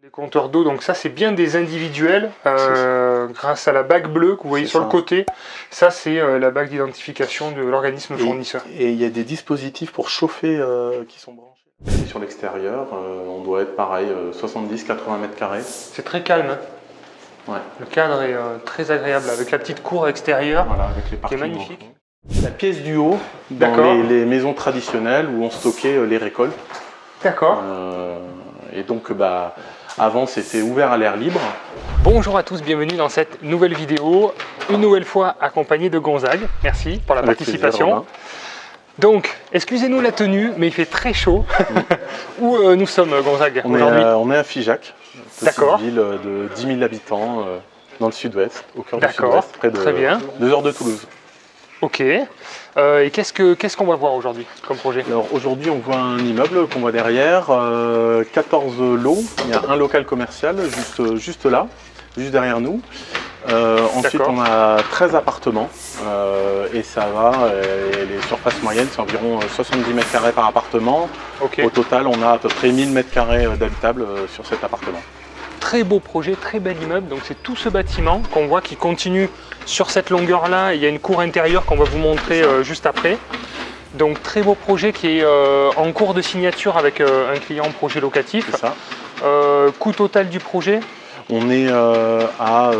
Les compteurs d'eau, donc ça c'est bien des individuels, grâce à la bague bleue que vous voyez sur le côté. Ça c'est la bague d'identification de l'organisme fournisseur. Et il y a des dispositifs pour chauffer qui sont branchés. Et sur l'extérieur, on doit être pareil, 70-80 mètres carrés. C'est très calme. Hein. Ouais. Le cadre est très agréable avec la petite cour extérieure, voilà, avec les qui est magnifique. La pièce du haut, dans les maisons traditionnelles où on stockait les récoltes. D'accord. Et donc, avant, c'était ouvert à l'air libre. Bonjour à tous, bienvenue dans cette nouvelle vidéo, une nouvelle fois accompagné de Gonzague. Merci pour la participation. Plaisir, donc, excusez-nous la tenue, mais il fait très chaud. Où nous sommes, Gonzague, aujourd'hui? On est à Figeac, petite ville de 10 000 habitants dans le sud-ouest, au cœur du sud-ouest, près de 2 heures de Toulouse. Ok. Et qu'est-ce qu'on va voir aujourd'hui comme projet? Alors aujourd'hui, on voit un immeuble qu'on voit derrière, 14 lots. Il y a un local commercial juste là, juste derrière nous. Ensuite, on a 13 appartements et ça va. Les surfaces moyennes, c'est environ 70 mètres carrés par appartement. Okay. Au total, on a à peu près 1000 mètres carrés d'habitables sur cet appartement. Très beau projet, très bel immeuble. Donc c'est tout ce bâtiment qu'on voit qui continue sur cette longueur-là. Il y a une cour intérieure qu'on va vous montrer juste après. Donc très beau projet qui est en cours de signature avec un client projet locatif. C'est ça. Coût total du projet? On est à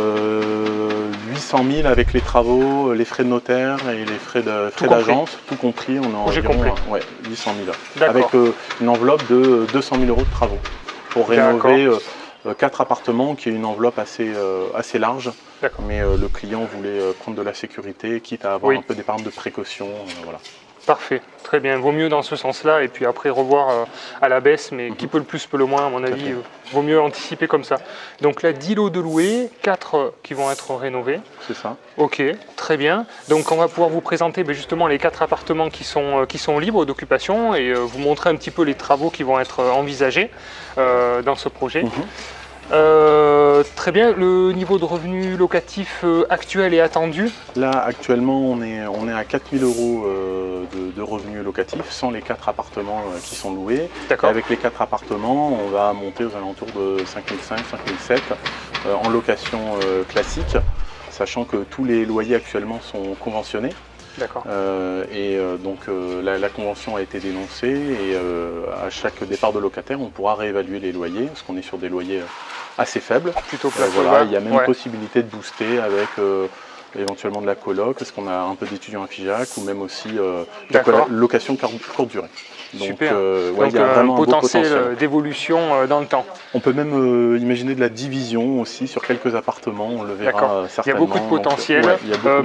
800 000 avec les travaux, les frais de notaire et les frais d'agence, tout compris. On est projet complet. 800 000. Avec une enveloppe de 200 000 € de travaux pour rénover 4 appartements, qui est une enveloppe assez large. Mais le client voulait prendre de la sécurité, quitte à avoir un peu d'épargne de précaution. Voilà. Parfait, très bien. Vaut mieux dans ce sens-là et puis après revoir à la baisse, mais qui peut le plus peut le moins, à mon avis. Vaut mieux anticiper comme ça. Donc là, 10 lots de loués, 4 qui vont être rénovés. C'est ça. Ok, très bien. Donc on va pouvoir vous présenter justement les 4 appartements qui sont libres d'occupation et vous montrer un petit peu les travaux qui vont être envisagés dans ce projet. Très bien, le niveau de revenu locatif actuel est attendu? Là, actuellement, on est à 4 000 € de revenus locatifs, sans les 4 appartements qui sont loués. Avec les 4 appartements, on va monter aux alentours de 5 500, 5 700 en location classique, sachant que tous les loyers actuellement sont conventionnés. Donc la convention a été dénoncée et à chaque départ de locataire, on pourra réévaluer les loyers, parce qu'on est sur des loyers assez faibles. Plutôt il y a même possibilité de booster avec éventuellement de la coloc, parce qu'on a un peu d'étudiants à Figeac, ou même aussi la location courte durée. Donc, super. Donc il y a vraiment un potentiel d'évolution dans le temps. On peut même imaginer de la division aussi sur quelques appartements, on le verra certainement. Il y a beaucoup de potentiel,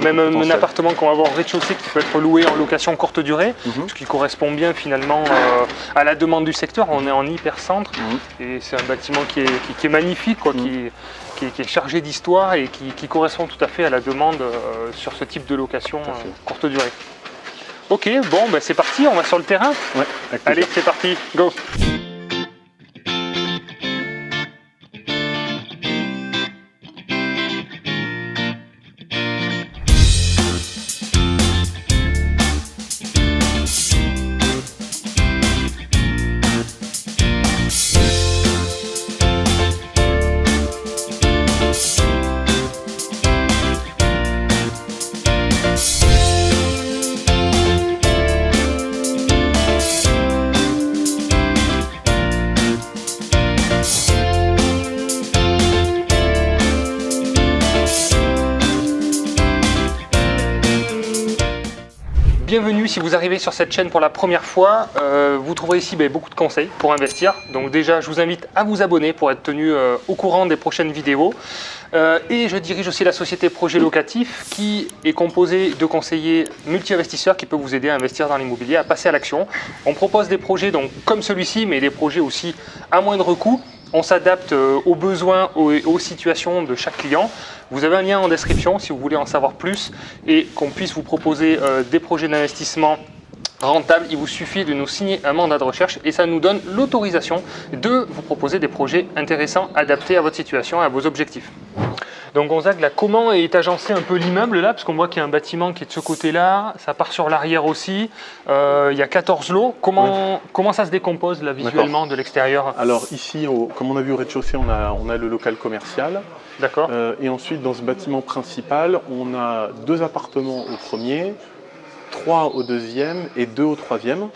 même un appartement qu'on va avoir au rez-de-chaussée qui peut être loué en location courte durée, ce qui correspond bien finalement à la demande du secteur. On est en hypercentre et c'est un bâtiment qui est magnifique, qui est chargé d'histoire et qui correspond tout à fait à la demande sur ce type de location courte durée. Ok, bon, c'est parti, on va sur le terrain. Allez, c'est parti, go! Bienvenue, si vous arrivez sur cette chaîne pour la première fois, vous trouverez ici beaucoup de conseils pour investir. Donc déjà, je vous invite à vous abonner pour être tenu au courant des prochaines vidéos. Et je dirige aussi la société Projet Locatif qui est composée de conseillers multi-investisseurs qui peuvent vous aider à investir dans l'immobilier, à passer à l'action. On propose des projets donc, comme celui-ci, mais des projets aussi à moindre coût. On s'adapte aux besoins, aux situations de chaque client. Vous avez un lien en description si vous voulez en savoir plus et qu'on puisse vous proposer des projets d'investissement rentables. Il vous suffit de nous signer un mandat de recherche et ça nous donne l'autorisation de vous proposer des projets intéressants, adaptés à votre situation et à vos objectifs. Donc Gonzague, là, comment est agencé un peu l'immeuble là? Parce qu'on voit qu'il y a un bâtiment qui est de ce côté-là, ça part sur l'arrière aussi, il y a 14 lots. Comment ça se décompose là, visuellement de l'extérieur? Alors ici, comme on a vu au rez-de-chaussée, on a le local commercial. D'accord. Et ensuite, dans ce bâtiment principal, on a 2 appartements au premier, 3 au deuxième et 2 au troisième.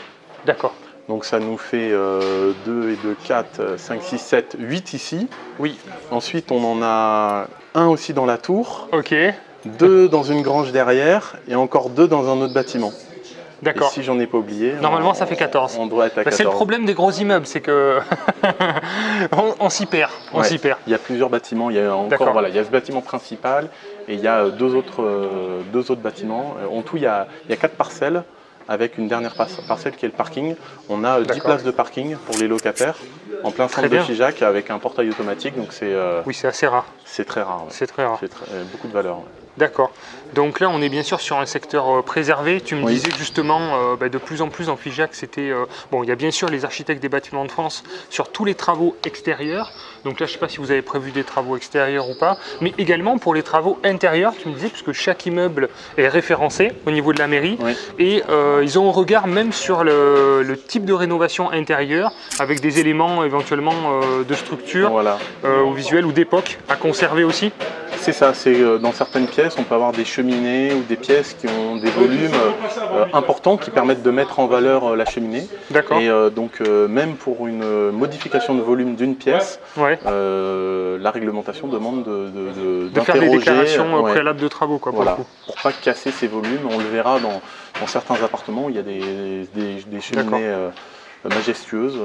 D'accord. Donc ça nous fait 2 et 2, 4, 5, 6, 7, 8 ici. Oui. Ensuite, on en a un aussi dans la tour, Ok. 2 dans une grange derrière et encore 2 dans un autre bâtiment. D'accord. Et si j'en ai pas oublié, normalement ça fait 14. On doit être à 14. C'est le problème des gros immeubles, c'est que on s'y perd. On s'y perd. Il y a plusieurs bâtiments. Il y a encore, voilà, il y a ce bâtiment principal et il y a deux autres bâtiments. En tout, il y a 4 parcelles. Avec une dernière parcelle qui est le parking. On a 10 places de parking pour les locataires en plein centre de Figeac avec un portail automatique. Donc c'est oui, c'est assez rare. C'est très rare. Ouais. C'est très rare. C'est beaucoup de valeur. Ouais. D'accord. Donc là, on est bien sûr sur un secteur préservé. Tu me disais justement, de plus en plus en Figeac, c'était... bon, il y a bien sûr les architectes des bâtiments de France sur tous les travaux extérieurs. Donc là, je ne sais pas si vous avez prévu des travaux extérieurs ou pas, mais également pour les travaux intérieurs, tu me disais, puisque chaque immeuble est référencé au niveau de la mairie. Oui. Et ils ont un regard même sur le type de rénovation intérieure, avec des éléments éventuellement de structure, ou visuel ou d'époque, à conserver aussi. C'est ça, c'est dans certaines pièces, on peut avoir des cheminées ou des pièces qui ont des volumes importants qui permettent de mettre en valeur la cheminée. D'accord. Et donc même pour une modification de volume d'une pièce, la réglementation demande de faire des déclarations préalables de travaux. Quoi, voilà, pour pas casser ces volumes. On le verra dans certains appartements où il y a des cheminées majestueuse,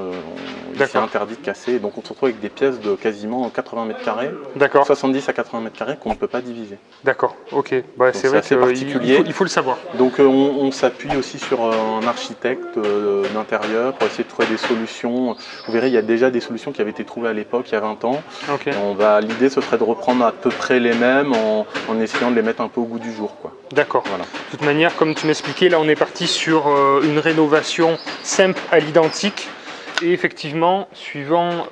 c'est interdit de casser, donc on se retrouve avec des pièces de quasiment 80 mètres carrés, 70 à 80 mètres carrés qu'on ne peut pas diviser. D'accord, ok, bah, c'est vrai qu'il faut le savoir. Donc on s'appuie aussi sur un architecte d'intérieur pour essayer de trouver des solutions. Vous verrez, il y a déjà des solutions qui avaient été trouvées à l'époque, il y a 20 ans. Okay. L'idée ce serait de reprendre à peu près les mêmes en essayant de les mettre un peu au goût du jour. D'accord, voilà. De toute manière, comme tu m'expliquais, là on est parti sur une rénovation simple à l'identique. Et effectivement, suivant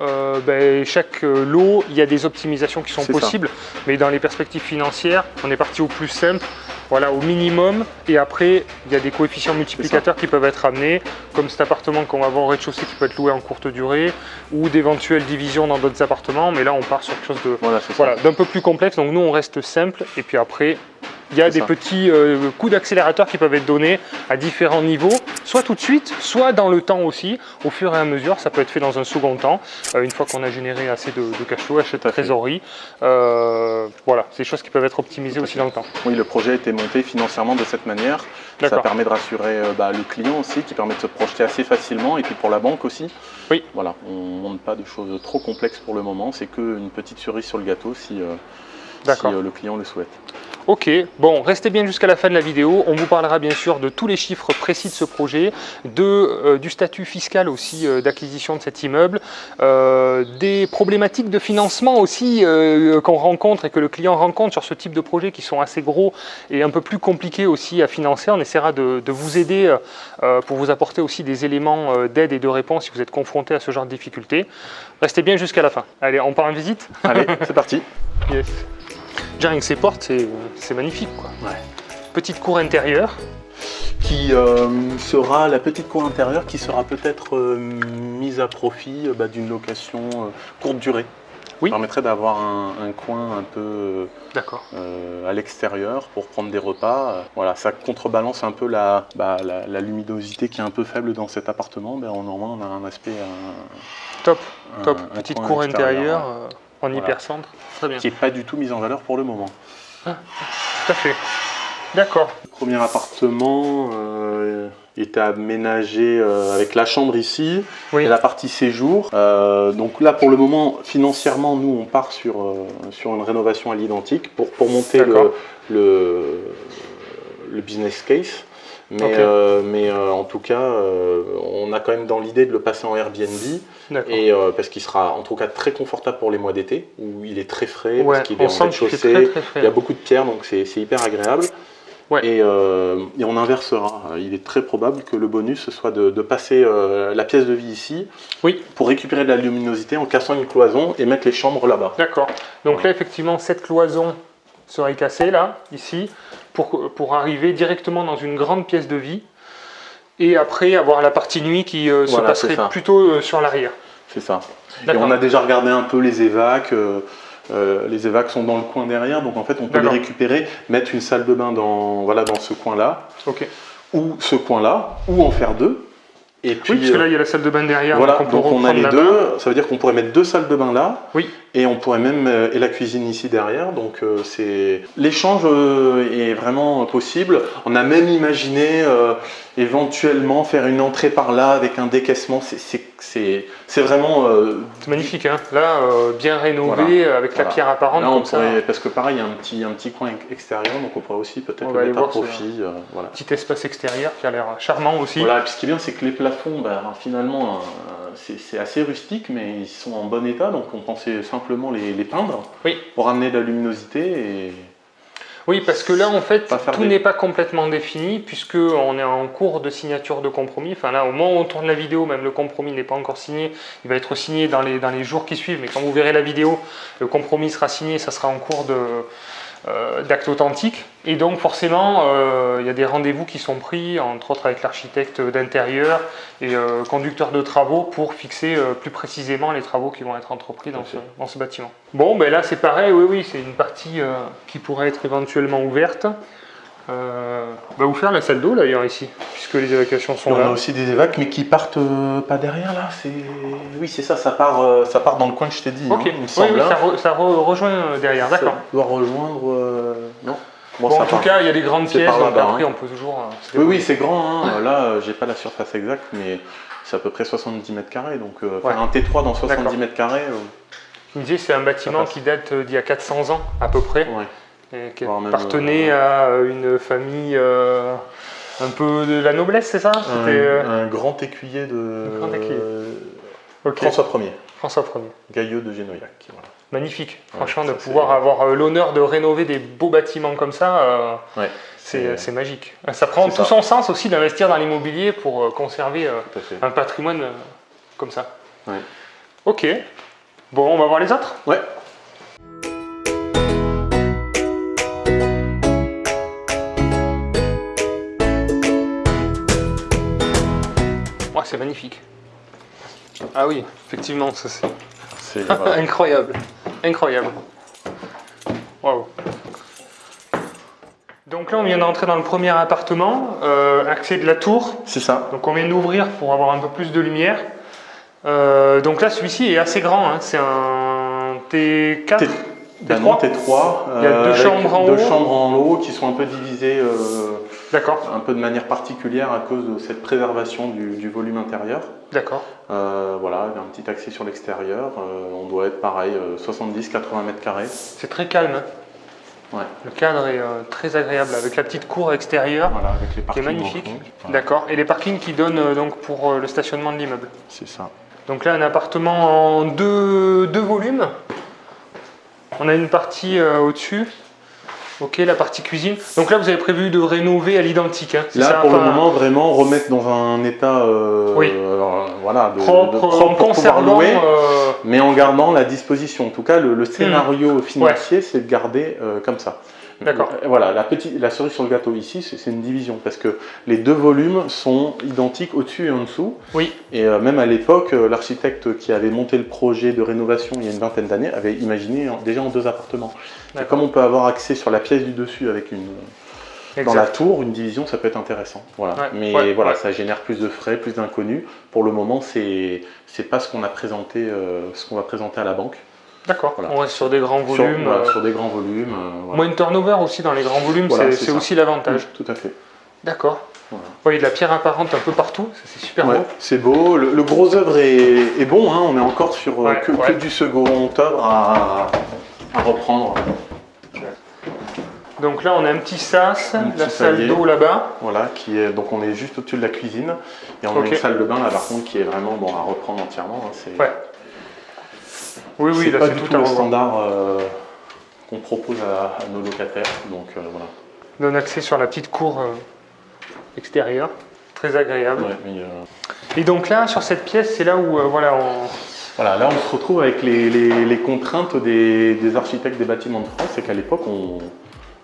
chaque lot, il y a des optimisations qui sont possibles. Mais dans les perspectives financières, on est parti au plus simple, voilà, au minimum. Et après, il y a des coefficients multiplicateurs qui peuvent être amenés, comme cet appartement qu'on va voir au rez-de-chaussée qui peut être loué en courte durée, ou d'éventuelles divisions dans d'autres appartements. Mais là, on part sur quelque chose d'un peu plus complexe. Donc nous, on reste simple. Et puis après, il y a des petits coups d'accélérateur qui peuvent être donnés à différents niveaux, soit tout de suite, soit dans le temps aussi, au fur et à mesure. Ça peut être fait dans un second temps, une fois qu'on a généré assez de cash flow, assez de trésorerie. Voilà, c'est des choses qui peuvent être optimisées aussi dans le temps. Oui, le projet a été monté financièrement de cette manière. Ça permet de rassurer le client aussi, qui permet de se projeter assez facilement, et puis pour la banque aussi. Oui. Voilà, on ne monte pas de choses trop complexes pour le moment, c'est qu'une petite cerise sur le gâteau si le client le souhaite. Ok, bon, restez bien jusqu'à la fin de la vidéo. On vous parlera bien sûr de tous les chiffres précis de ce projet, du statut fiscal aussi d'acquisition de cet immeuble, des problématiques de financement aussi qu'on rencontre et que le client rencontre sur ce type de projet qui sont assez gros et un peu plus compliqués aussi à financer. On essaiera de vous aider pour vous apporter aussi des éléments d'aide et de réponse si vous êtes confronté à ce genre de difficultés. Restez bien jusqu'à la fin. Allez, on part en visite? Allez, c'est parti. Yes. Déjà avec ces portes, c'est magnifique, quoi. Ouais. Petite cour intérieure. Qui sera la petite cour intérieure qui sera peut-être mise à profit d'une location courte durée. Oui. Ça permettrait d'avoir un coin un peu à l'extérieur pour prendre des repas. Voilà, ça contrebalance un peu la luminosité qui est un peu faible dans cet appartement. Normalement, on a un aspect... Top. Petite cour intérieure. En hypercentre, très bien. Qui n'est pas du tout mise en valeur pour le moment. Ah, tout à fait. D'accord. Le premier appartement était aménagé avec la chambre ici et la partie séjour. Donc là, pour le moment, financièrement, nous, on part sur une rénovation à l'identique pour monter le business case. Mais en tout cas, on a quand même dans l'idée de le passer en Airbnb, parce qu'il sera en tout cas très confortable pour les mois d'été, où il est très frais, parce qu'il est en rez-de-chaussée, il y a beaucoup de pierres, donc c'est hyper agréable. Ouais. Et on inversera. Il est très probable que le bonus ce soit de passer la pièce de vie ici pour récupérer de la luminosité en cassant une cloison et mettre les chambres là-bas. D'accord. Donc là, effectivement, cette cloison serait cassée, là, ici, pour arriver directement dans une grande pièce de vie. Et après, avoir la partie nuit qui se passerait plutôt sur l'arrière. C'est ça. Et on a déjà regardé un peu les évacs. Les évacs sont dans le coin derrière, donc en fait on peut les récupérer, mettre une salle de bain dans ce coin-là, ou ce coin-là, ou en faire deux. Et puis, parce que là il y a la salle de bain derrière, voilà, donc on a les deux, ça veut dire qu'on pourrait mettre deux salles de bain là, et on pourrait même, et la cuisine ici derrière, donc l'échange est vraiment possible. On a même imaginé éventuellement faire une entrée par là avec un décaissement, c'est vraiment... c'est magnifique, hein. Là bien rénové, avec la pierre apparente là, comme ça. Parce que pareil, il y a un petit coin extérieur, donc on pourrait aussi peut-être le mettre à profit. Petit espace extérieur qui a l'air charmant aussi. Voilà, et puis ce qui est bien, c'est que les plafonds, finalement, c'est assez rustique, mais ils sont en bon état, donc on pensait simplement les peindre pour amener de la luminosité. Et oui, parce que là, en fait, tout n'est pas complètement défini, puisqu'on est en cours de signature de compromis. Enfin là, au moment où on tourne la vidéo, même le compromis n'est pas encore signé. Il va être signé dans les jours qui suivent, mais quand vous verrez la vidéo, le compromis sera signé, ça sera en cours d'acte authentique. Et donc forcément, il y a des rendez-vous qui sont pris, entre autres avec l'architecte d'intérieur et conducteur de travaux, pour fixer plus précisément les travaux qui vont être entrepris dans ce bâtiment. Bon, ben là c'est pareil, oui, c'est une partie qui pourrait être éventuellement ouverte. Va vous faire la salle d'eau d'ailleurs ici, puisque les évacuations sont là. On a aussi des évacs, mais qui partent pas derrière là. Oui, c'est ça, ça part dans le coin que je t'ai dit. Ok, il me semble, ça rejoint derrière, d'accord. Ça doit rejoindre. Non. Bon, en tout cas, il y a des grandes pièces, donc après on peut toujours... oui, c'est grand. Là, j'ai pas la surface exacte, mais c'est à peu près 70 mètres carrés. Donc faire un T3 dans 70 mètres carrés. Il me disait c'est un bâtiment qui date d'il y a 400 ans à peu près. Et qui appartenait à une famille un peu de la noblesse, c'est ça? Un grand écuyer de François Ier. François Ier. Gailleux de Génoyac. Voilà. Magnifique, franchement, de pouvoir avoir l'honneur de rénover des beaux bâtiments comme ça, c'est magique. Ça prend tout son sens aussi d'investir dans l'immobilier pour conserver un patrimoine comme ça. Ok, bon, on va voir les autres. C'est magnifique. Ah oui, effectivement, ça c'est incroyable, incroyable. Waouh. Donc là, on vient d'entrer dans le premier appartement, accès de la tour. C'est ça. Donc on vient d'ouvrir pour avoir un peu plus de lumière. Donc là, celui-ci est assez grand, hein. C'est un T4. T3. Il y a deux chambres en haut. Deux chambres en haut qui sont un peu divisées un peu de manière particulière à cause de cette préservation du volume intérieur. D'accord. Voilà, il y a un petit accès sur l'extérieur. On doit être pareil, 70-80 mètres carrés. C'est très calme. Le cadre est très agréable avec la petite cour extérieure avec les parkings qui est magnifique. D'accord. Et les parkings qui donnent donc pour le stationnement de l'immeuble. C'est ça. Donc là, un appartement en deux volumes. On a une partie au-dessus. Ok, la partie cuisine. Donc là, vous avez prévu de rénover à l'identique. Hein, là, pour le moment, vraiment remettre dans un état propre pour pouvoir louer, mais en gardant la disposition. En tout cas, le scénario financier, c'est de garder comme ça. D'accord. Voilà, la cerise sur le gâteau ici, c'est une division, parce que les deux volumes sont identiques au-dessus et en dessous. Oui. Et même à l'époque, l'architecte qui avait monté le projet de rénovation il y a une vingtaine d'années avait imaginé déjà en deux appartements. Et comme on peut avoir accès sur la pièce du dessus avec dans la tour, une division, ça peut être intéressant. Voilà. Mais ça génère plus de frais, plus d'inconnus. Pour le moment, c'est pas ce qu'on a présenté, ce qu'on va présenter à la banque. D'accord, on reste sur des grands volumes. Sur des grands volumes. Moins de turnover aussi dans les grands volumes, c'est aussi l'avantage. Tout à fait. D'accord. Il y a de la pierre apparente un peu partout, c'est super beau. C'est beau, le gros œuvre est bon, hein. On est encore sur que du second œuvre à reprendre. Donc là on a un petit sas, la salle d'eau là-bas. Voilà, donc on est juste au-dessus de la cuisine. Et on a une salle de bain là par contre qui est vraiment à reprendre entièrement. Hein. Oui, là c'est pas c'est du tout tout le standard qu'on propose à nos locataires. Donc voilà. donne accès sur la petite cour extérieure. Très agréable. Ouais, et donc là, sur cette pièce, c'est là où voilà, Voilà, là on se retrouve avec les contraintes des architectes des bâtiments de France, c'est qu'à l'époque,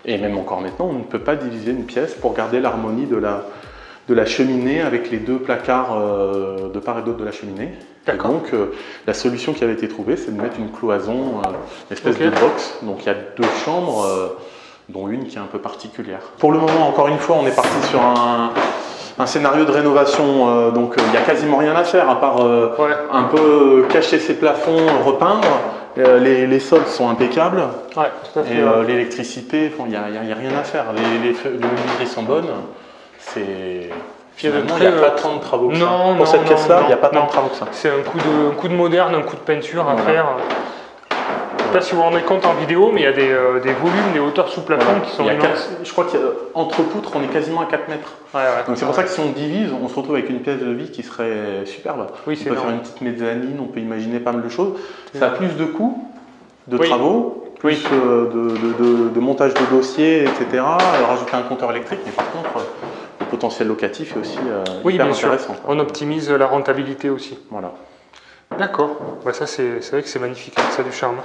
et même encore maintenant, on ne peut pas diviser une pièce pour garder l'harmonie de la cheminée avec les deux placards de part et d'autre de la cheminée. Et donc la solution qui avait été trouvée, c'est de mettre une cloison, une espèce de box. Donc il y a deux chambres, dont une qui est un peu particulière. Pour le moment, encore une fois, on est parti sur un scénario de rénovation, donc il n'y a quasiment rien à faire, à part un peu cacher ses plafonds, repeindre. Les sols sont impeccables, tout à fait, l'électricité, il n'y a rien à faire. Les menuiseries sont bonnes. Finalement, il n'y a pas tant de travaux que ça. Pour cette pièce-là, il n'y a pas tant de travaux que ça. C'est un coup de moderne, un coup de peinture à faire. Je ne sais pas si vous vous rendez compte en vidéo, mais il y a des volumes, des hauteurs sous plafond qui sont immenses. Je crois qu'entre poutres, on est quasiment à 4 mètres. Donc c'est pour ça que si on divise, on se retrouve avec une pièce de vie qui serait superbe. On peut faire une petite mezzanine, on peut imaginer pas mal de choses. Ça a plus de coûts, de travaux, plus de montage de dossiers, etc. Rajouter un compteur électrique, mais par contre, le potentiel locatif est aussi hyper intéressant. On optimise la rentabilité aussi. Voilà. D'accord. Ça, c'est vrai que c'est magnifique, ça a du charme.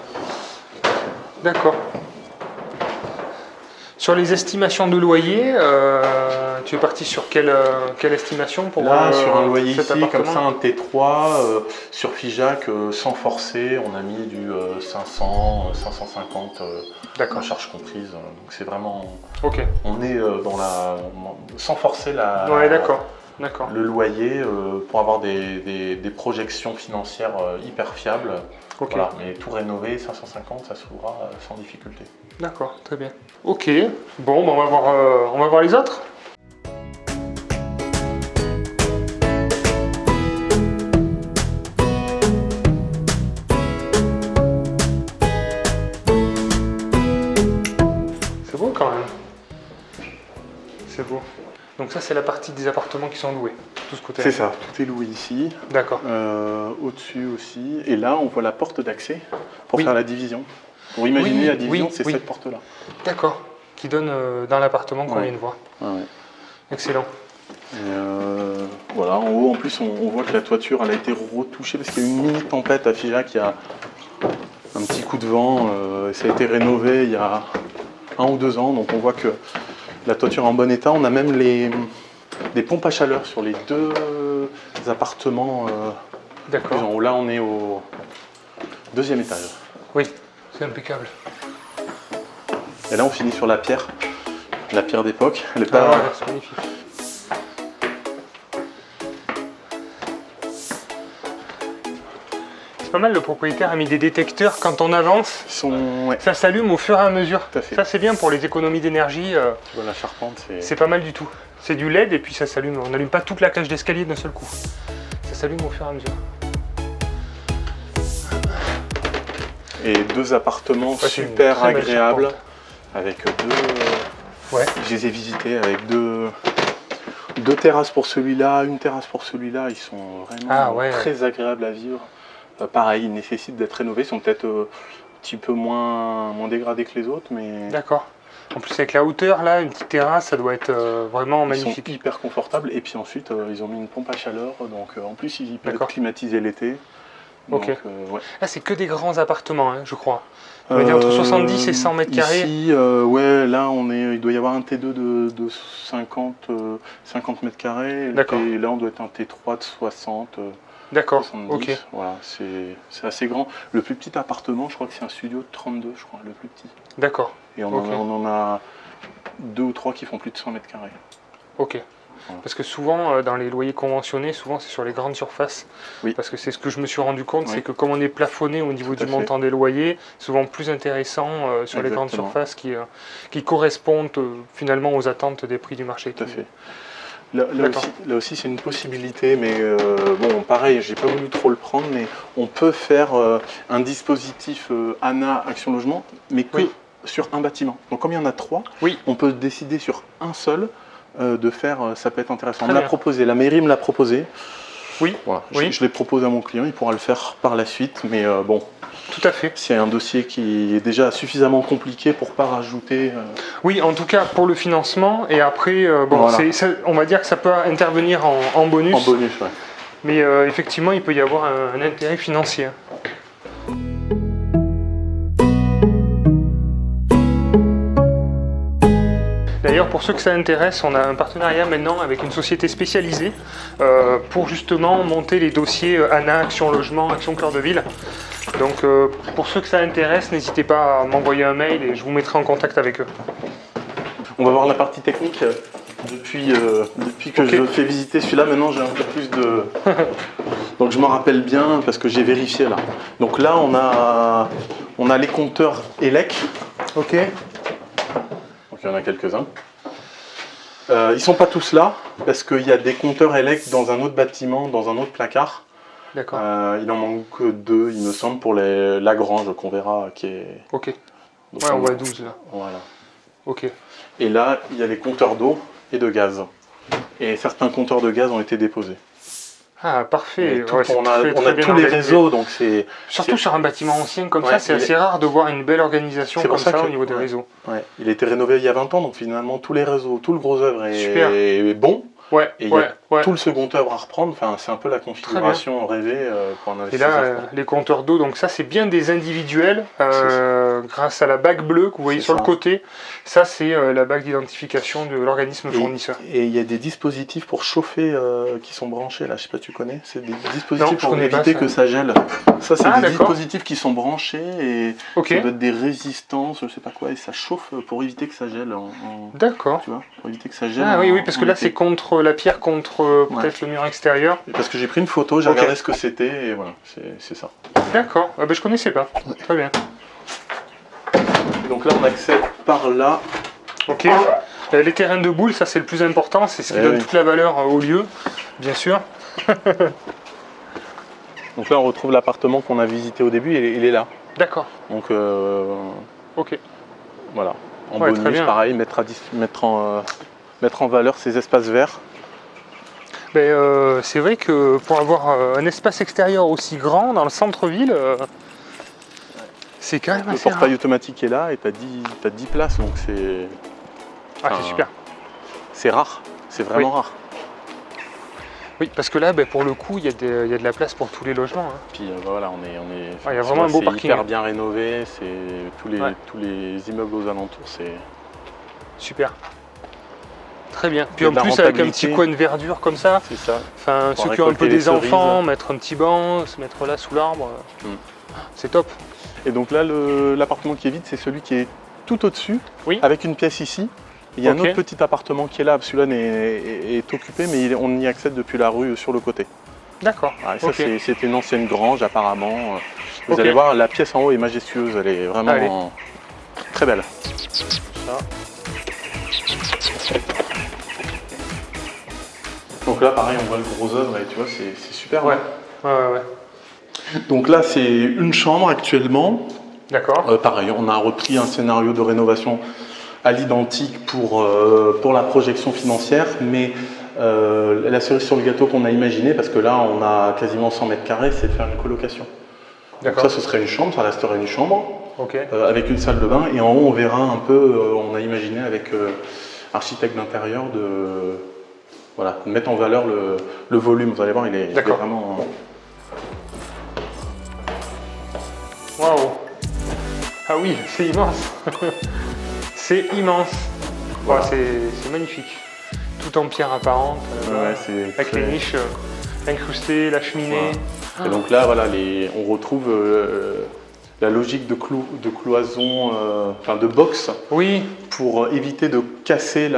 D'accord. Sur les estimations de loyer, tu es parti sur quelle estimation pour là, sur un loyer ici, comme ça, un T3, sur Figeac, sans forcer, on a mis du 500, 550, la charge comprise. Donc c'est vraiment... On est sans forcer le loyer pour avoir des projections financières hyper fiables. Voilà, mais tout rénové, 550, ça s'ouvrira sans difficulté. D'accord, très bien. Ok, bon, on va voir les autres. C'est beau quand même. C'est beau. Donc ça, c'est la partie des appartements qui sont loués, tout ce côté-là. C'est ça, tout est loué ici. D'accord. Au-dessus aussi. Et là, on voit la porte d'accès pour faire la division. Pour imaginer la division, c'est cette porte-là. D'accord. Qui donne dans l'appartement qu'on vient de voir. Excellent. Et voilà, en haut, en plus, on voit que la toiture, elle a été retouchée parce qu'il y a eu une mini tempête à Figeac, il y a un petit coup de vent. Ça a été rénové il y a 1 ou 2 ans, donc on voit que la toiture est en bon état. On a même des pompes à chaleur sur les 2 appartements. D'accord. Là, on est au 2e étage. Oui, c'est impeccable. Et là, on finit sur la pierre d'époque. C'est magnifique. C'est pas mal, le propriétaire a mis des détecteurs quand on avance. Ça s'allume au fur et à mesure. Ça, c'est bien pour les économies d'énergie. Tu vois, la charpente, c'est pas mal du tout. C'est du LED et puis ça s'allume. On n'allume pas toute la cage d'escalier d'un seul coup. Ça s'allume au fur et à mesure. Et 2 appartements super agréables. Avec 2... Je les ai visités avec 2 terrasses pour celui-là, une terrasse pour celui-là. Ils sont vraiment très agréables à vivre. Pareil, ils nécessitent d'être rénovés. Ils sont peut-être un petit peu moins dégradés que les autres, mais... D'accord. En plus, avec la hauteur, là, une petite terrasse, ça doit être vraiment magnifique. Ils sont hyper confortables. Et puis ensuite, ils ont mis une pompe à chaleur. Donc en plus, ils peuvent être climatisés l'été. Donc, Là, c'est que des grands appartements, je crois. On va dire entre 70 et 100 mètres carrés. Ici, là, il doit y avoir un T2 de 50 mètres carrés. Et là, on doit être un T3 de 60. D'accord, 70. Voilà, c'est assez grand. Le plus petit appartement, je crois que c'est un studio de 32, je crois, le plus petit. D'accord. Et on en a 2 ou 3 qui font plus de 100 mètres carrés. Ok. Parce que souvent, dans les loyers conventionnés, souvent c'est sur les grandes surfaces. Parce que c'est ce que je me suis rendu compte, c'est que comme on est plafonné au niveau du montant des loyers, souvent plus intéressant sur les grandes surfaces qui correspondent finalement aux attentes des prix du marché. Tout à fait. Là aussi, c'est une possibilité, mais bon, pareil, j'ai pas voulu trop le prendre, mais on peut faire un dispositif ANA Action Logement, mais que sur un bâtiment. Donc comme il y en a 3, on peut décider sur un seul de faire, ça peut être intéressant. On me l'a proposé, la mairie me l'a proposé. Oui. Voilà. Oui. Je les propose à mon client, il pourra le faire par la suite, mais bon. Tout à fait. C'est un dossier qui est déjà suffisamment compliqué pour pas rajouter. Oui, en tout cas pour le financement. Et après, bon, voilà. on va dire que ça peut intervenir en bonus. En bonus, ouais. Mais effectivement, il peut y avoir un intérêt financier. D'ailleurs, pour ceux que ça intéresse, on a un partenariat maintenant avec une société spécialisée pour justement monter les dossiers ANA, Action Logement, Action Cœur de Ville. Donc pour ceux que ça intéresse, n'hésitez pas à m'envoyer un mail et je vous mettrai en contact avec eux. On va voir la partie technique. Depuis que je fais visiter celui-là, maintenant j'ai un peu plus de... Donc je m'en rappelle bien parce que j'ai vérifié là. Donc là on a les compteurs ELEC. Ok. Donc il y en a quelques-uns. Ils sont pas tous là parce qu'il y a des compteurs ELEC dans un autre bâtiment, dans un autre placard. D'accord. Il en manque 2, il me semble, pour la grange qu'on verra qui est... Ok. Donc, ouais, on voit 12 là. Voilà. Ok. Et là, il y a les compteurs d'eau et de gaz. Et certains compteurs de gaz ont été déposés. Ah, parfait. On a tous les réseaux, donc c'est... Surtout sur un bâtiment ancien comme ça, c'est assez rare de voir une belle organisation comme ça au niveau des réseaux. Ouais. Il a été rénové il y a 20 ans, donc finalement tous les réseaux, tout le gros œuvre est bon. Ouais, et il y a tout le second œuvre à reprendre. Enfin, c'est un peu la configuration rêvée pour un investisseur. Et là, les compteurs d'eau, donc ça c'est bien des individuels grâce à la bague bleue que vous voyez sur le côté. Ça c'est la bague d'identification de l'organisme fournisseur. Et il y a des dispositifs pour chauffer qui sont branchés là, je sais pas, tu connais? C'est des dispositifs pour éviter que ça gèle. Ça c'est des dispositifs qui sont branchés et ça doit être des résistances, je sais pas quoi, et ça chauffe pour éviter que ça gèle. D'accord. Tu vois, pour éviter que ça gèle. Ah oui, parce que là c'est contre la pierre, contre peut-être le mur extérieur. Parce que j'ai pris une photo, j'ai regardé ce que c'était et voilà, c'est ça. D'accord, ah ben, je connaissais pas. Très bien. Et donc là on accède par là. Ok. Les terrains de boules, ça c'est le plus important, c'est ce qui donne toute la valeur au lieu, bien sûr. Donc là on retrouve l'appartement qu'on a visité au début, il est là. D'accord. Donc ok. Voilà. En bonus, pareil, mettre en valeur ces espaces verts. C'est vrai que pour avoir un espace extérieur aussi grand dans le centre-ville, c'est quand même assez rare. Le portail automatique est là et tu as 10 places, donc c'est... c'est super. C'est rare, c'est vraiment rare. Oui, parce que là, pour le coup, il y a de la place pour tous les logements. Hein. Puis voilà, il y a vraiment un beau parking. C'est hyper bien rénové, tous les immeubles aux alentours, c'est... Super. Très bien. Puis en plus, avec un petit coin de verdure comme ça, c'est ça. Enfin, ceux qui ont un peu des enfants, mettre un petit banc, se mettre là sous l'arbre, c'est top. Et donc là, l'appartement qui est vide, c'est celui qui est tout au-dessus, avec une pièce ici. Il y a un autre petit appartement qui est là, celui-là est occupé, mais on y accède depuis la rue sur le côté. D'accord. C'était une ancienne grange apparemment. Vous allez voir, la pièce en haut est majestueuse, elle est vraiment très belle. Ça. Donc là, pareil, on voit le gros œuvre et tu vois, c'est super. Ouais. Donc là, c'est une chambre actuellement. D'accord. Pareil, on a repris un scénario de rénovation à l'identique pour la projection financière, mais la cerise sur le gâteau qu'on a imaginé, parce que là, on a quasiment 100 mètres carrés, c'est de faire une colocation. Donc ça, ce serait une chambre, ça resterait une chambre, avec une salle de bain, et en haut, on verra un peu, on a imaginé avec architecte d'intérieur de mettre en valeur le volume. Vous allez voir, il est vraiment... Waouh! Ah oui, c'est immense! C'est immense! Voilà. C'est magnifique. Tout en pierre apparente, avec les niches incrustées, la cheminée. Voilà. Et donc là, voilà, on retrouve la logique de cloison, de box, pour éviter de casser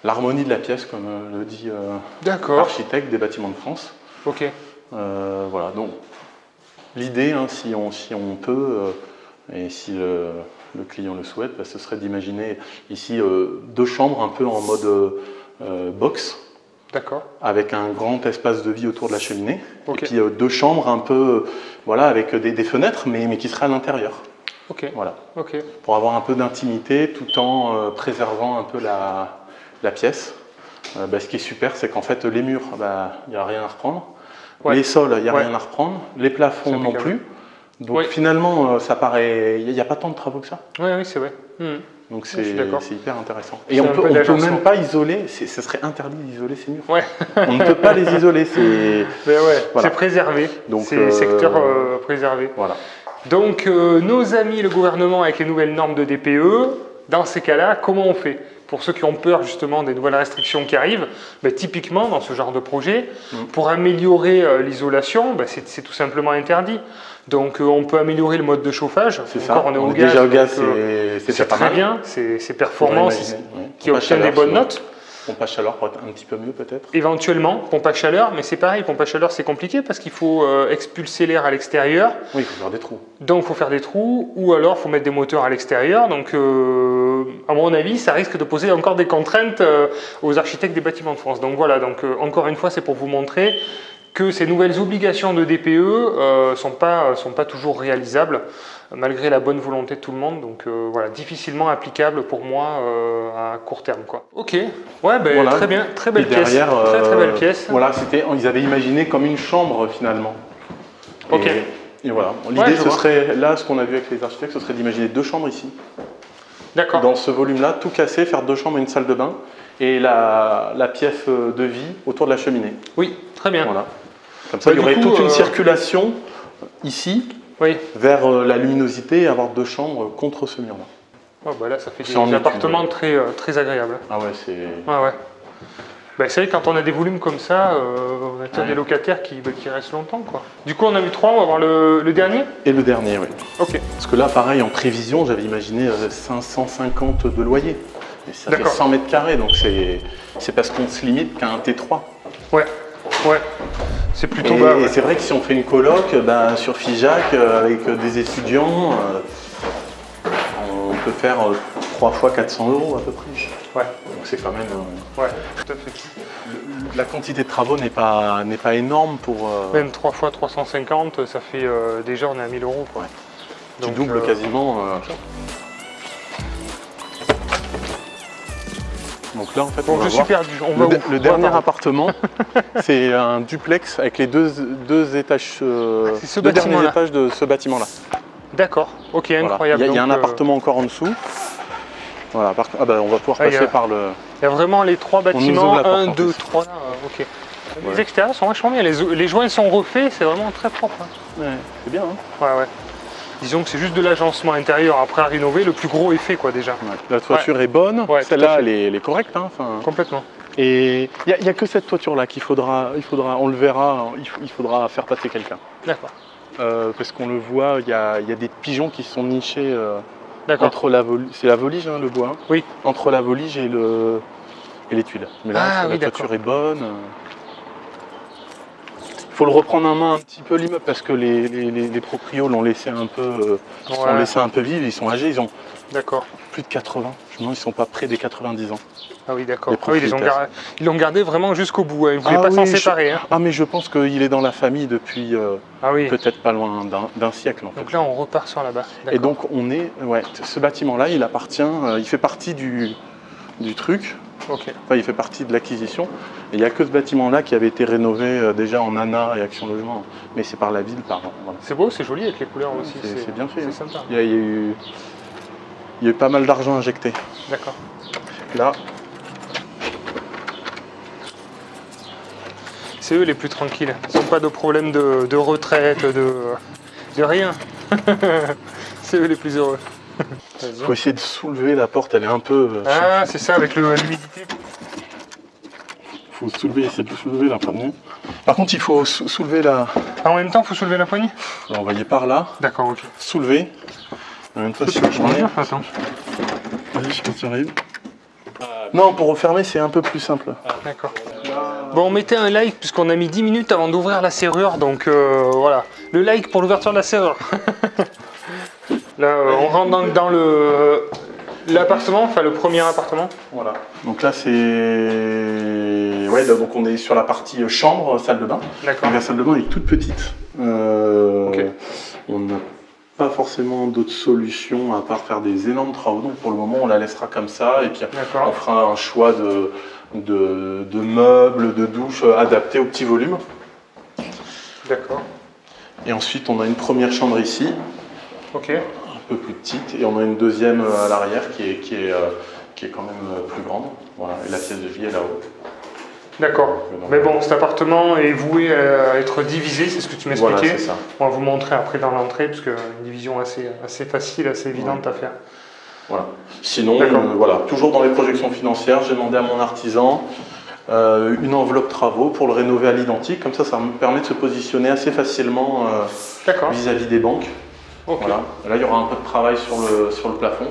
l'harmonie de la pièce, comme le dit l'architecte des Bâtiments de France. Ok. Voilà, donc l'idée, si on peut, et si le client le souhaite, ce serait d'imaginer ici 2 chambres un peu en mode box. D'accord. Avec un grand espace de vie autour de la cheminée. Et puis 2 chambres un peu, avec des fenêtres, mais qui seraient à l'intérieur. Voilà. Pour avoir un peu d'intimité tout en préservant un peu la pièce. Ce qui est super, c'est qu'en fait, les murs, il n'y a rien à reprendre. Ouais. Les sols, il n'y a rien à reprendre. Les plafonds non plus. Donc finalement, ça paraît, il n'y a pas tant de travaux que ça. Oui, c'est vrai. Donc c'est hyper intéressant. Et on ne peut même pas isoler, ce serait interdit d'isoler ces murs. Ouais. On ne peut pas les isoler, c'est préservé, c'est secteur préservé. Voilà. Donc nos amis le gouvernement avec les nouvelles normes de DPE, dans ces cas-là, comment on fait? Pour ceux qui ont peur justement des nouvelles restrictions qui arrivent, typiquement dans ce genre de projet, pour améliorer l'isolation, c'est tout simplement interdit. Donc on peut améliorer le mode de chauffage. C'est ça. On est au gaz. Déjà au gaz, c'est très bien. C'est performant, qui obtient des bonnes notes. Pompe à chaleur pour être un petit peu mieux peut-être. Éventuellement, pompe à chaleur, mais c'est pareil, pompe à chaleur c'est compliqué parce qu'il faut expulser l'air à l'extérieur. Oui, il faut faire des trous. Donc il faut faire des trous, ou alors il faut mettre des moteurs à l'extérieur. Donc à mon avis, ça risque de poser encore des contraintes aux architectes des bâtiments de France. Donc voilà, encore une fois, c'est pour vous montrer que ces nouvelles obligations de DPE sont pas toujours réalisables, malgré la bonne volonté de tout le monde. Donc voilà, difficilement applicable pour moi à court terme, quoi. Ok, ouais, voilà. Très bien, très belle pièce. Derrière, très belle pièce. Voilà, ils avaient imaginé comme une chambre finalement. Ok. Et voilà, l'idée ce serait, là ce qu'on a vu avec les architectes, ce serait d'imaginer 2 chambres ici. D'accord. Dans ce volume-là, tout casser, faire 2 chambres et une salle de bain, et la pièce de vie autour de la cheminée. Oui, très bien. Voilà. Comme ça, il y aurait toute une circulation ici, vers la luminosité, et avoir 2 chambres contre ce mur-là. Oh, là, ça fait des appartements très, très agréables. Ah ouais, c'est... Ah ouais. C'est vrai, quand on a des volumes comme ça, on a des locataires qui restent longtemps, quoi. Du coup, on a eu 3, on va voir le dernier. Et le dernier, oui. Ok. Parce que là, pareil, en prévision, j'avais imaginé 550 de loyer. Et ça fait 100 mètres carrés, donc c'est parce qu'on se limite qu'à un T3. Ouais. C'est plutôt bas. Et c'est vrai que si on fait une coloc sur Figeac avec des étudiants, on peut faire 3 fois 400 € à peu près. Ouais. Donc c'est quand même... Ouais, tout à fait. La quantité de travaux n'est pas énorme pour... Même 3 fois 350, ça fait déjà on est à 1000 €. Quoi. Ouais. Donc, tu doubles quasiment... Donc là, en fait, je suis perdu. Le dernier appartement, c'est un duplex avec les deux étages, deux derniers étages de ce bâtiment-là. D'accord, ok, incroyable. Voilà. Il y a un appartement encore en dessous. Voilà, on va pouvoir passer par le... Il y a vraiment les 3 bâtiments, 1, 2, 3, ok. Les extérieurs sont vachement bien, les joints sont refaits, c'est vraiment très propre. Ouais, c'est bien. Hein. Ouais. Disons que c'est juste de l'agencement intérieur après à rénover, le plus gros est fait quoi déjà. Ouais. La toiture est bonne, celle-là elle est correcte. Hein, complètement. Et il n'y a que cette toiture-là qu'il faudra, on le verra, il faudra faire passer quelqu'un. D'accord. Parce qu'on le voit, il y a des pigeons qui sont nichés entre la volige, c'est la volige le bois, hein, oui. Entre la volige et les tuiles. Mais là, la toiture est bonne. Il faut le reprendre en main un petit peu l'immeuble parce que les proprios l'ont laissé un peu, vivre, ils sont âgés, ils ont plus de 80, je me demande ils sont pas près des 90 ans. Ah oui d'accord, ils l'ont gardé vraiment jusqu'au bout, ils ne voulaient pas s'en séparer. Hein. Ah mais je pense qu'il est dans la famille depuis peut-être pas loin d'un siècle en fait. Donc là on repart sur là-bas. Et donc ce bâtiment-là il appartient, il fait partie du truc. Okay. Enfin, il fait partie de l'acquisition. Et il n'y a que ce bâtiment-là qui avait été rénové déjà en ANA et Action Logement. Mais c'est par la ville, Voilà. C'est beau, c'est joli avec les couleurs aussi. C'est bien fait. C'est sympa. Il y a eu pas mal d'argent injecté. D'accord. Là. C'est eux les plus tranquilles. Ils n'ont pas de problème de retraite, de rien. C'est eux les plus heureux. Il faut essayer de soulever la porte, elle est un peu... c'est ça, avec l'humidité. Il faut essayer de soulever la poignée. Par contre, il faut soulever la... En même temps, il faut soulever la poignée. On va envoyer par là. D'accord, ok. Soulever. En même temps, attends. Vas-y, je pense que tu arrives. Non, pour refermer, c'est un peu plus simple. D'accord. Bon, mettez un like puisqu'on a mis 10 minutes avant d'ouvrir la serrure, donc voilà. Le like pour l'ouverture de la serrure. Là, on rentre dans l'appartement, enfin le premier appartement. Voilà. Donc là, donc on est sur la partie chambre, salle de bain. D'accord. La salle de bain est toute petite. On n'a pas forcément d'autres solutions à part faire des énormes travaux. Donc pour le moment, on la laissera comme ça et puis on fera un choix de meubles, de douches adaptés au petit volume. D'accord. Et ensuite, on a une première chambre ici, ok, un peu plus petite, et on a une deuxième à l'arrière qui est quand même plus grande. Voilà, et la pièce de vie est là-haut. D'accord. Mais bon, cet appartement est voué à être divisé, c'est ce que tu m'expliquais. Voilà, c'est ça. On va vous montrer après dans l'entrée, parce qu'une division assez facile, assez évidente à faire. Voilà. Sinon, voilà, toujours dans les projections financières, j'ai demandé à mon artisan une enveloppe travaux pour le rénover à l'identique. Comme ça me permet de se positionner assez facilement vis-à-vis des banques. Okay. Voilà. Là, il y aura un peu de travail sur le plafond.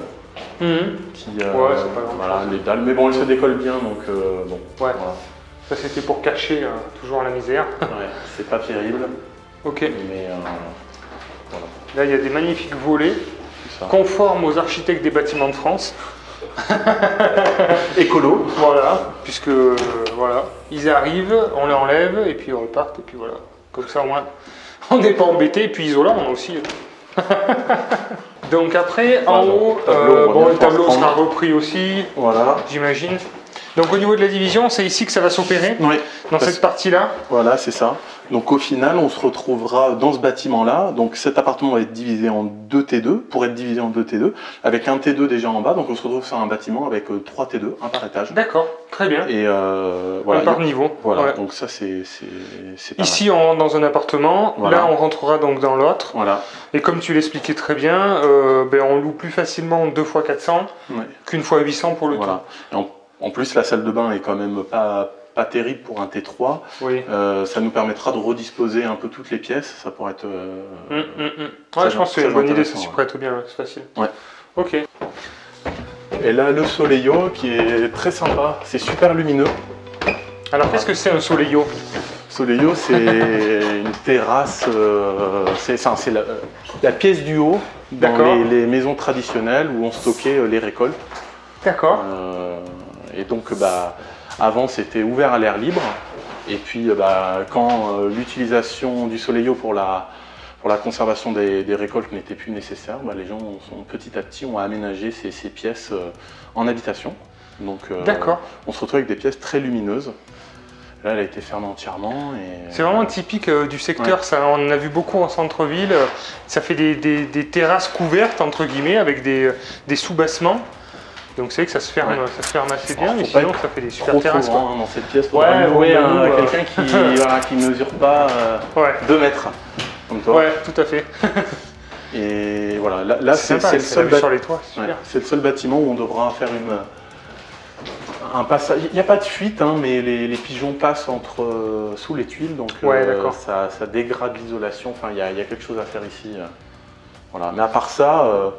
Qui, c'est pas grave. Voilà, les dalles. Mais bon, elle se décolle bien, donc bon. Ouais. Voilà. Ça, c'était pour cacher toujours la misère. Ouais, c'est pas terrible. Ok. Mais voilà. Là, il y a des magnifiques volets conformes aux architectes des bâtiments de France. Écolo. Voilà, puisque voilà, ils arrivent, on les enlève et puis ils repartent et puis voilà. Comme ça, au moins, on n'est pas embêté. Et puis isolant, on a aussi. Donc après, en haut, le tableau sera repris aussi. Voilà. J'imagine. Donc au niveau de la division, c'est ici que ça va s'opérer, dans cette partie-là. Voilà, c'est ça. Donc au final, on se retrouvera dans ce bâtiment-là. Donc cet appartement va être divisé en 2 T2, pour être divisé en 2 T2, avec un T2 déjà en bas. Donc on se retrouve sur un bâtiment avec 3 T2, un par étage. D'accord, très bien. Et voilà, un par niveau. Voilà, ouais. donc ça c'est pas ici, mal. on rentre dans un appartement, là on rentrera donc dans l'autre. Voilà. Et comme tu l'expliquais très bien, on loue plus facilement 2 fois 400 qu'une fois 800 pour le tout. Et en plus, la salle de bain est quand même pas terrible pour un T3. Oui. Ça nous permettra de redisposer un peu toutes les pièces. Ça pourrait être. Ouais, je pense que c'est une bonne idée, ça s'y prête bien, c'est facile. Ouais. Ok. Et là, le Soleillo qui est très sympa, c'est super lumineux. Alors, qu'est-ce que c'est un Soleillo? Soleillo, c'est une terrasse, c'est la pièce du haut dans les maisons traditionnelles où on stockait les récoltes. D'accord. Et donc, avant, c'était ouvert à l'air libre. Et puis, quand l'utilisation du Soleillo pour la conservation des récoltes n'était plus nécessaire, les gens petit à petit ont aménagé ces pièces en habitation. Donc, on se retrouve avec des pièces très lumineuses. Là, elle a été fermée entièrement. C'est vraiment typique du secteur, ça. On en a vu beaucoup en centre-ville. Ça fait des terrasses couvertes, entre guillemets, avec des sous-bassements. Donc c'est vrai que ça se ferme assez bien, mais sinon ça fait des super terrasses. Dans cette pièce, pour louer quelqu'un qui ne mesure pas 2 mètres, comme toi. Ouais, tout à fait. Et voilà, là c'est le seul bâtiment où on devra faire un passage. Il n'y a pas de fuite, mais les pigeons passent sous les tuiles, donc ça dégrade l'isolation. Enfin, il y a quelque chose à faire ici. Voilà. Mais à part ça,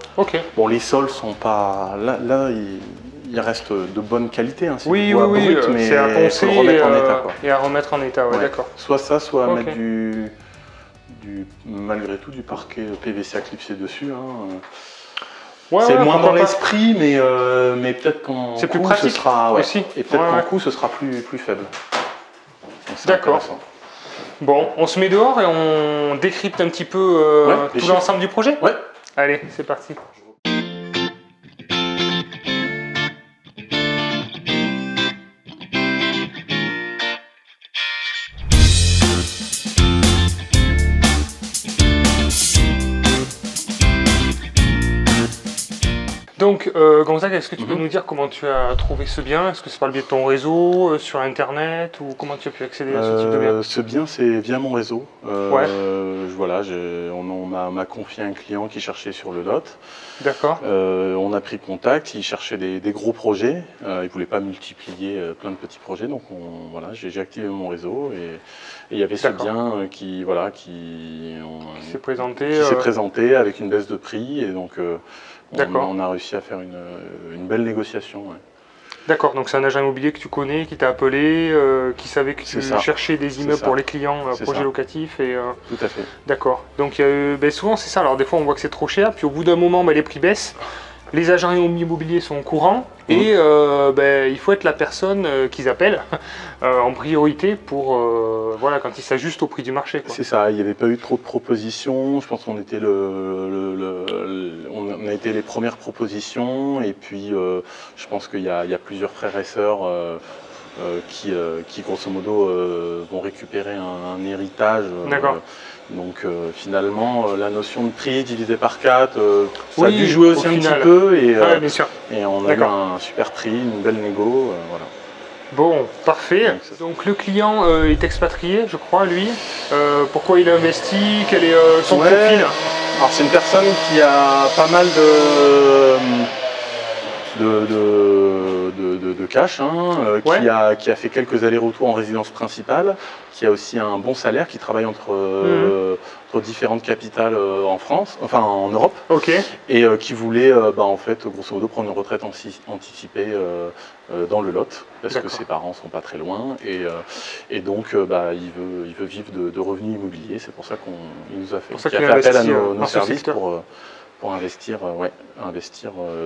bon, les sols sont pas. Là, il reste de bonne qualité. C'est du bois brut, mais c'est à poncer faut le remettre en état. Et à remettre en état, d'accord. Soit ça, soit mettre malgré tout du parquet PVC à clipser dessus. C'est moins dans l'esprit, mais peut-être qu'en coût, ce sera aussi. Et peut-être qu'en coût, ce sera plus faible. D'accord. Bon, on se met dehors et on décrypte un petit peu tout l'ensemble du projet. Ouais. Allez, c'est parti. Donc, Gonzague, est-ce que tu peux nous dire comment tu as trouvé ce bien? Est-ce que c'est par le biais de ton réseau, sur Internet, ou comment tu as pu accéder à ce type de bien? Ce bien, c'est via mon réseau. Voilà, on m'a confié un client qui cherchait sur le lot. D'accord. On a pris contact, il cherchait des gros projets. Il ne voulait pas multiplier plein de petits projets, donc voilà, j'ai activé mon réseau et il y avait ce bien qui s'est présenté avec une baisse de prix et donc on a réussi à faire une belle négociation. Ouais. D'accord, donc c'est un agent immobilier que tu connais, qui t'a appelé, qui savait que tu cherchais des immeubles pour les clients, projets locatifs. Tout à fait. D'accord, donc souvent c'est ça, alors des fois on voit que c'est trop cher, puis au bout d'un moment les prix baissent, les agents immobiliers sont au courant, et il faut être la personne qu'ils appellent en priorité pour quand ils s'ajustent au prix du marché. C'est ça, il n'y avait pas eu trop de propositions, je pense qu'on était on a été les premières propositions, et puis je pense qu'il y a plusieurs frères et sœurs qui grosso modo vont récupérer un héritage. Donc finalement, la notion de prix divisé par 4, ça a dû jouer aussi un petit peu et on a eu un super prix, une belle négo. Voilà. Bon, parfait. Donc le client est expatrié, je crois, lui. Pourquoi il a investi? Quel est son profil? Alors c'est une personne qui a pas mal de cash, qui a fait quelques allers-retours en résidence principale, qui a aussi un bon salaire, qui travaille entre différentes capitales en France, enfin en Europe, et qui voulait en fait grosso modo prendre une retraite anticipée dans le Lot, parce que ses parents sont pas très loin, et donc il veut vivre de revenus immobiliers. C'est pour ça qu'il nous a fait appel à nos services pour investir,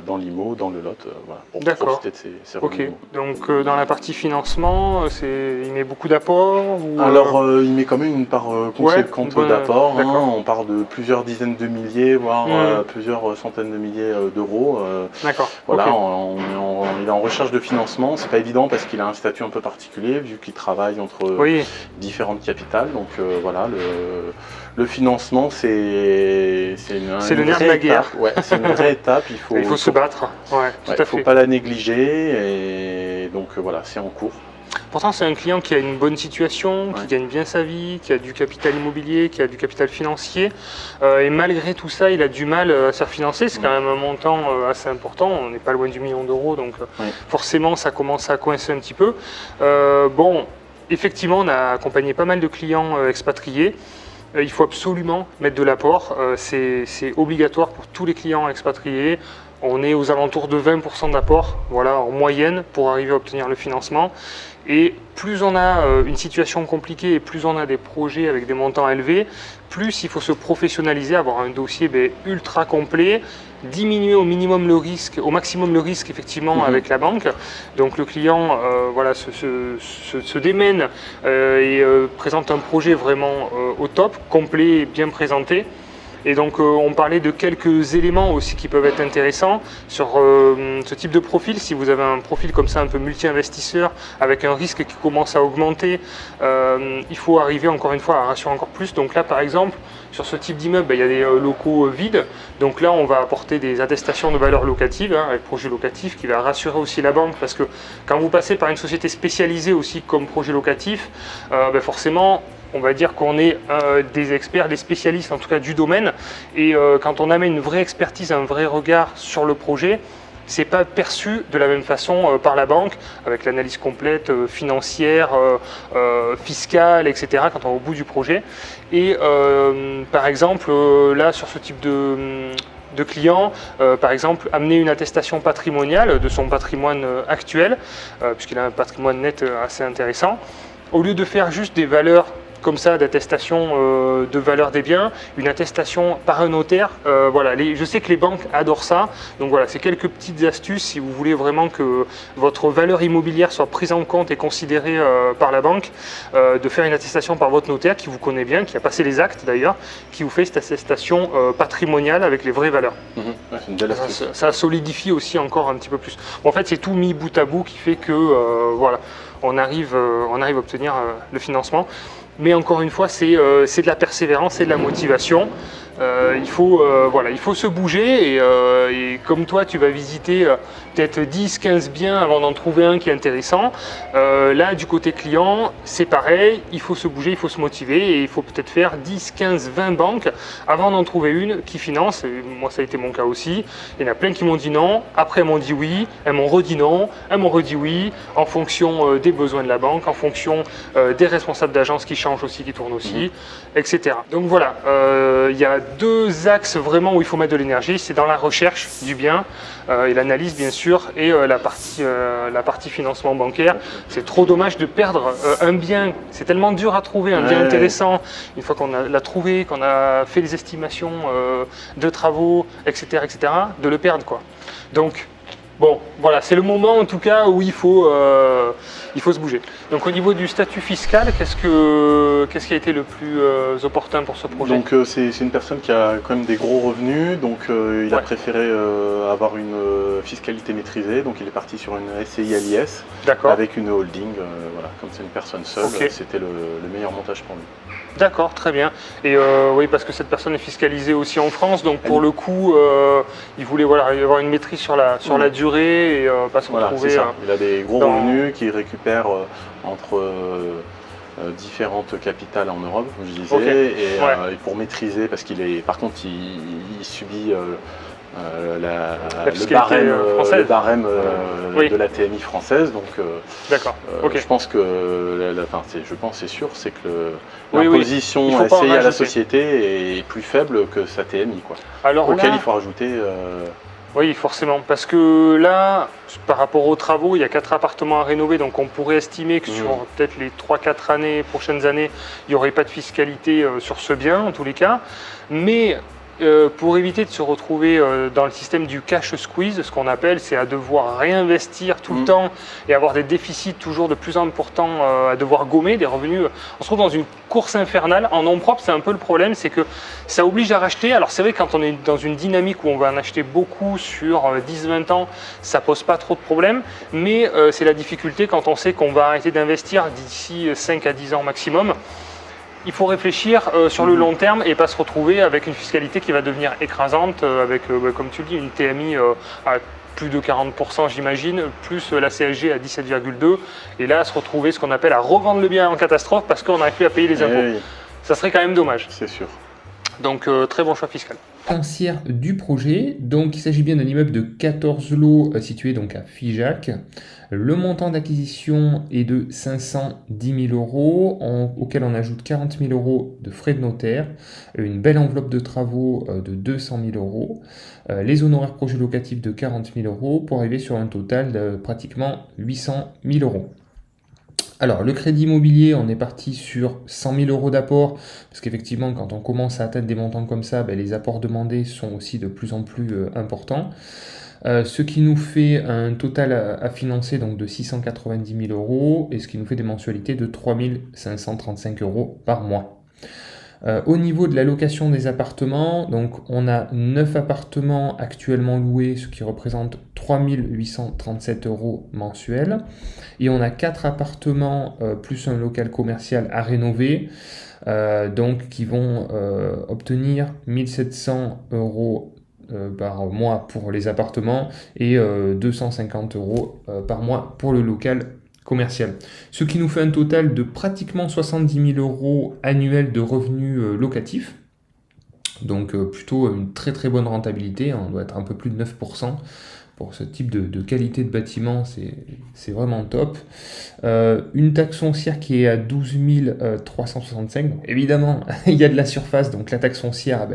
dans l'IMO, dans le Lot, pour profiter de ses revenus. Donc dans la partie financement, il met beaucoup d'apports Alors il met quand même une part conséquente d'apport. On parle de plusieurs dizaines de milliers, voire plusieurs centaines de milliers d'euros. Voilà, il est en recherche de financement. C'est pas évident parce qu'il a un statut un peu particulier vu qu'il travaille entre différentes capitales. Donc voilà, le financement c'est le nerf de la guerre. C'est une vraie étape. Il faut se battre. Il ne faut pas la négliger. Et donc voilà, c'est en cours. Pourtant, c'est un client qui a une bonne situation, qui gagne bien sa vie, qui a du capital immobilier, qui a du capital financier. Et malgré tout ça, il a du mal à se faire financer. C'est quand même un montant assez important. On n'est pas loin du million d'euros. Donc forcément, ça commence à coincer un petit peu. Effectivement, on a accompagné pas mal de clients expatriés. Il faut absolument mettre de l'apport, c'est obligatoire pour tous les clients expatriés. On est aux alentours de 20% d'apport, en moyenne, pour arriver à obtenir le financement. Et plus on a une situation compliquée et plus on a des projets avec des montants élevés, plus il faut se professionnaliser, avoir un dossier ultra complet, diminuer au maximum le risque effectivement avec la banque. Donc le client se démène et présente un projet vraiment au top, complet et bien présenté. Et donc on parlait de quelques éléments aussi qui peuvent être intéressants sur ce type de profil. Si vous avez un profil comme ça un peu multi-investisseur avec un risque qui commence à augmenter, il faut arriver encore une fois à rassurer encore plus. Donc là par exemple, sur ce type d'immeuble, il y a des locaux vides. Donc là on va apporter des attestations de valeur locative, avec projet locatif, qui va rassurer aussi la banque, parce que quand vous passez par une société spécialisée aussi comme projet locatif, forcément on va dire qu'on est des experts, des spécialistes en tout cas du domaine, et quand on amène une vraie expertise, un vrai regard sur le projet, c'est pas perçu de la même façon par la banque, avec l'analyse complète financière, fiscale, etc. quand on est au bout du projet. Et par exemple, là sur ce type de client, par exemple, amener une attestation patrimoniale de son patrimoine actuel, puisqu'il a un patrimoine net assez intéressant, au lieu de faire juste des valeurs comme ça d'attestation de valeur des biens, une attestation par un notaire. Je sais que les banques adorent ça. Donc voilà, c'est quelques petites astuces si vous voulez vraiment que votre valeur immobilière soit prise en compte et considérée par la banque, de faire une attestation par votre notaire qui vous connaît bien, qui a passé les actes d'ailleurs, qui vous fait cette attestation patrimoniale avec les vraies valeurs. C'est une belle astuce. Ça solidifie aussi encore un petit peu plus. En fait, c'est tout mis bout à bout qui fait que on arrive à obtenir le financement. Mais encore une fois, c'est de la persévérance, c'est de la motivation. Il faut se bouger et comme toi, tu vas visiter peut-être 10-15 biens avant d'en trouver un qui est intéressant. Là, du côté client, c'est pareil, il faut se bouger, il faut se motiver et il faut peut-être faire 10, 15, 20 banques avant d'en trouver une qui finance. Et moi, ça a été mon cas aussi. Il y en a plein qui m'ont dit non, après elles m'ont dit oui, elles m'ont redit non, elles m'ont redit oui, en fonction des besoins de la banque, en fonction des responsables d'agence qui changent aussi, qui tournent aussi, etc. Donc voilà, il y a deux axes vraiment où il faut mettre de l'énergie, c'est dans la recherche du bien et l'analyse bien sûr, et la partie financement bancaire. C'est trop dommage de perdre un bien, c'est tellement dur à trouver, un bien intéressant, une fois qu'on l'a trouvé, qu'on a fait les estimations de travaux, etc., de le perdre quoi. Donc Bon, voilà, c'est le moment en tout cas où il faut se bouger. Donc au niveau du statut fiscal, qu'est-ce qui a été le plus opportun pour ce projet? Donc c'est une personne qui a quand même des gros revenus, donc il a préféré avoir une fiscalité maîtrisée, donc il est parti sur une SCI à l'IS avec une holding, voilà, comme c'est une personne seule, c'était le meilleur montage pour lui. D'accord, très bien. Et oui, parce que cette personne est fiscalisée aussi en France, donc pour le coup, il voulait avoir une maîtrise sur la durée et pas se retrouver... Il a des gros revenus qu'il récupère entre différentes capitales en Europe, comme je disais, et pour maîtriser, parce par contre, il subit... le barème de la TMI française, donc je pense que c'est sûr, c'est que l'imposition SCI à la société est plus faible que sa TMI, quoi. Alors auquel il faut rajouter. Oui, forcément, parce que là, par rapport aux travaux, il y a 4 appartements à rénover, donc on pourrait estimer que sur peut-être les 3-4 prochaines années, il n'y aurait pas de fiscalité sur ce bien, en tous les cas. Mais pour éviter de se retrouver dans le système du cash squeeze, ce qu'on appelle, c'est à devoir réinvestir tout le temps et avoir des déficits toujours de plus importants à devoir gommer, des revenus. On se trouve dans une course infernale. En nom propre, c'est un peu le problème, c'est que ça oblige à racheter. Alors c'est vrai, quand on est dans une dynamique où on va en acheter beaucoup sur 10-20 ans, ça pose pas trop de problèmes, mais c'est la difficulté quand on sait qu'on va arrêter d'investir d'ici 5 à 10 ans maximum. Il faut réfléchir sur le long terme et pas se retrouver avec une fiscalité qui va devenir écrasante, avec, comme tu le dis, une TMI à plus de 40%, j'imagine, plus la CSG à 17,2%. Et là, se retrouver ce qu'on appelle à revendre le bien en catastrophe parce qu'on n'arrive plus à payer les impôts. Ça serait quand même dommage. C'est sûr. Donc, très bon choix fiscal. Financière du projet, donc il s'agit bien d'un immeuble de 14 lots situé donc à Figeac. Le montant d'acquisition est de 510 000 €, auquel on ajoute 40 000 € de frais de notaire, une belle enveloppe de travaux de 200 000 €, les honoraires projet locatifs de 40 000 € pour arriver sur un total de pratiquement 800 000 €. Alors, le crédit immobilier, on est parti sur 100 000 € d'apport, parce qu'effectivement, quand on commence à atteindre des montants comme ça, les apports demandés sont aussi de plus en plus importants. Ce qui nous fait un total à financer donc de 690 000 € et ce qui nous fait des mensualités de 3 535 € par mois. Au niveau de la location des appartements, donc on a 9 appartements actuellement loués, ce qui représente 3 837 € mensuels. Et on a 4 appartements plus un local commercial à rénover, donc qui vont obtenir 1 700 € par mois pour les appartements et 250 € par mois pour le local commercial. Ce qui nous fait un total de pratiquement 70 000 € annuels de revenus locatifs. Donc plutôt une très très bonne rentabilité, on doit être un peu plus de 9%. Pour ce type de qualité de bâtiment, c'est vraiment top. Une taxe foncière qui est à 12 365. Donc, évidemment, il y a de la surface, donc la taxe foncière,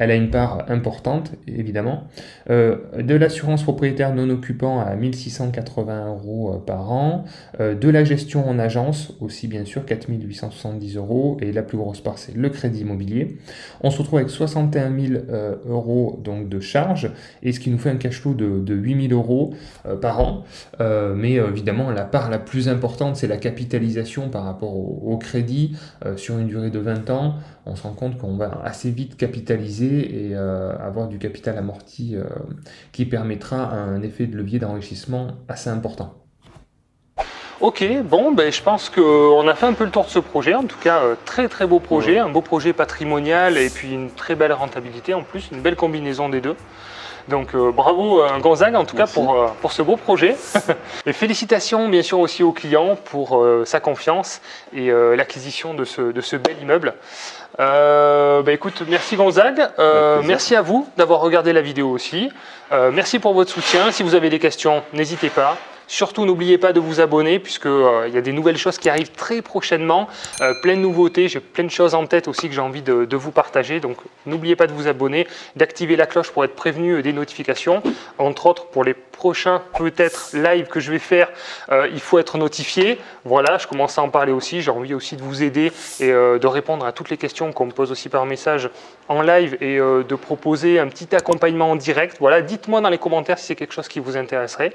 elle a une part importante, évidemment. De l'assurance propriétaire non occupant à 1 680 € par an. De la gestion en agence aussi, bien sûr, 4 870 €. Et la plus grosse part, c'est le crédit immobilier. On se retrouve avec 61 000 € donc, de charges, et ce qui nous fait un cash flow de 8 000 € par an. Mais évidemment, la part la plus importante, c'est la capitalisation par rapport au crédit. Sur une durée de 20 ans, on se rend compte qu'on va assez vite capitaliser et avoir du capital amorti qui permettra un effet de levier d'enrichissement assez important. Ok, bon, je pense qu'on a fait un peu le tour de ce projet. En tout cas, très très beau projet, un beau projet patrimonial et puis une très belle rentabilité en plus, une belle combinaison des deux. Donc bravo Gonzague en tout cas pour ce beau projet. Et félicitations bien sûr aussi au client pour sa confiance et l'acquisition de ce bel immeuble. Écoute, merci Gonzague, merci à vous d'avoir regardé la vidéo aussi. Merci pour votre soutien. Si vous avez des questions, n'hésitez pas. Surtout, n'oubliez pas de vous abonner puisqu'il y a des nouvelles choses qui arrivent très prochainement. Plein de nouveautés, j'ai plein de choses en tête aussi que j'ai envie de vous partager. Donc, n'oubliez pas de vous abonner, d'activer la cloche pour être prévenu des notifications. Entre autres, pour les prochains peut-être live que je vais faire, il faut être notifié. Voilà, je commence à en parler aussi. J'ai envie aussi de vous aider et de répondre à toutes les questions qu'on me pose aussi par message en live et de proposer un petit accompagnement en direct. Voilà, dites-moi dans les commentaires si c'est quelque chose qui vous intéresserait.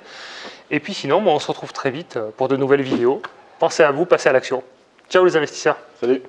Et puis sinon, on se retrouve très vite pour de nouvelles vidéos. Pensez à vous, passez à l'action. Ciao les investisseurs. Salut.